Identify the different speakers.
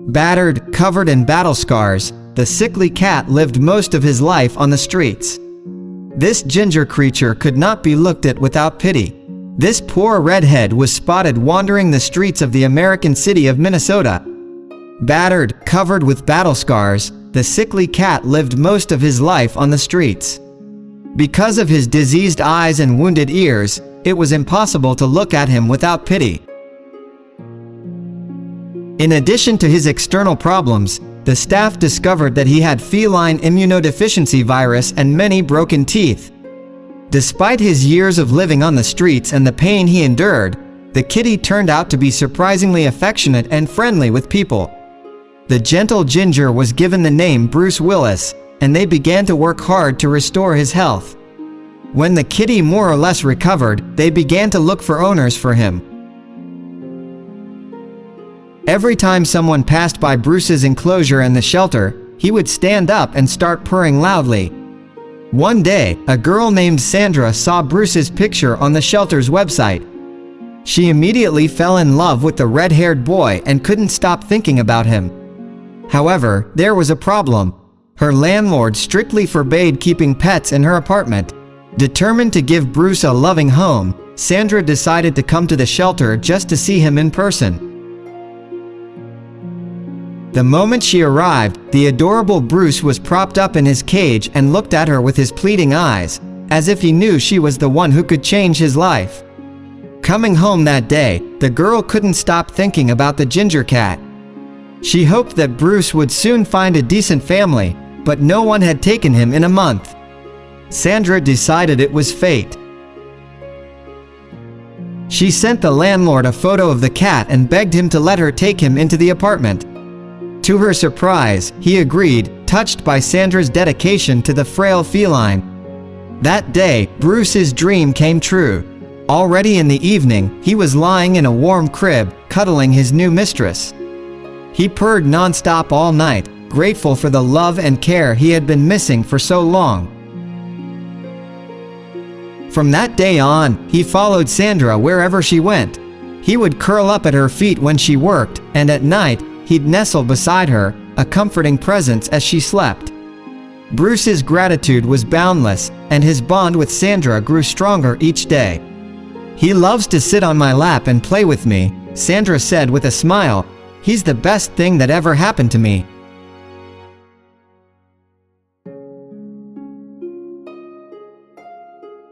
Speaker 1: Battered, covered in battle scars, the sickly cat lived most of his life on the streets. This ginger creature could not be looked at without pity. This poor redhead was spotted wandering the streets of the American city of Minnesota. Battered, covered with battle scars, the sickly cat lived most of his life on the streets. Because of his diseased eyes and wounded ears, it was impossible to look at him without pity. In addition to his external problems, the staff discovered that he had feline immunodeficiency virus and many broken teeth. Despite his years of living on the streets and the pain he endured, the kitty turned out to be surprisingly affectionate and friendly with people. The gentle ginger was given the name Bruce Willis, and they began to work hard to restore his health. When the kitty more or less recovered, they began to look for owners for him. Every time someone passed by Bruce's enclosure and the shelter, he would stand up and start purring loudly. One day, a girl named Sandra saw Bruce's picture on the shelter's website. She immediately fell in love with the red-haired boy and couldn't stop thinking about him. However, there was a problem. Her landlord strictly forbade keeping pets in her apartment. Determined to give Bruce a loving home, Sandra decided to come to the shelter just to see him in person. The moment she arrived, the adorable Bruce was propped up in his cage and looked at her with his pleading eyes, as if he knew she was the one who could change his life. Coming home that day, the girl couldn't stop thinking about the ginger cat. She hoped that Bruce would soon find a decent family, but no one had taken him in a month. Sandra decided it was fate. She sent the landlord a photo of the cat and begged him to let her take him into the apartment. To her surprise, he agreed, touched by Sandra's dedication to the frail feline. That day, Bruce's dream came true. Already in the evening, he was lying in a warm crib, cuddling his new mistress. He purred non-stop all night, grateful for the love and care he had been missing for so long. From that day on, he followed Sandra wherever she went. He would curl up at her feet when she worked, and at night, he'd nestle beside her, a comforting presence as she slept. Bruce's gratitude was boundless, and his bond with Sandra grew stronger each day. "He loves to sit on my lap and play with me," Sandra said with a smile. "He's the best thing that ever happened to me."